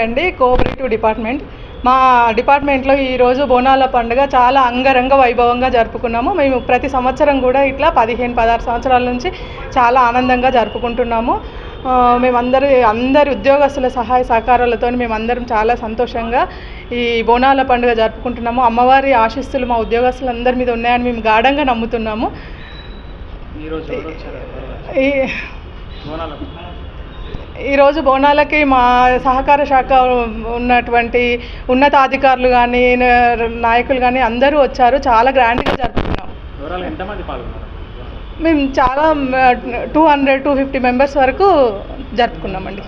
అండి cooperative department. మా డిపార్ట్మెంట్లో ఈరోజు బోనాల పండుగ చాలా అంగరంగ వైభవంగా జరుపుకున్నాము. మేము ప్రతి సంవత్సరం కూడా ఇట్లా 15-16 సంవత్సరాల నుంచి చాలా ఆనందంగా జరుపుకుంటున్నాము. అందరి ఉద్యోగస్తుల సహాయ సహకారాలతో మేమందరం చాలా సంతోషంగా ఈ బోనాల పండుగ జరుపుకుంటున్నాము. అమ్మవారి ఆశీస్సులు మా ఉద్యోగస్తులందరి మీద ఉన్నాయని మేము గాఢంగా నమ్ముతున్నాము. ఈరోజు బోనాలకి మా సహకార శాఖ ఉన్నటువంటి ఉన్నతాధికారులు కానీ నాయకులు కానీ అందరూ వచ్చారు. చాలా గ్రాండ్గా జరుపుకున్నాం. మేము చాలా 200-250 మెంబర్స్ వరకు జరుపుకున్నామండి.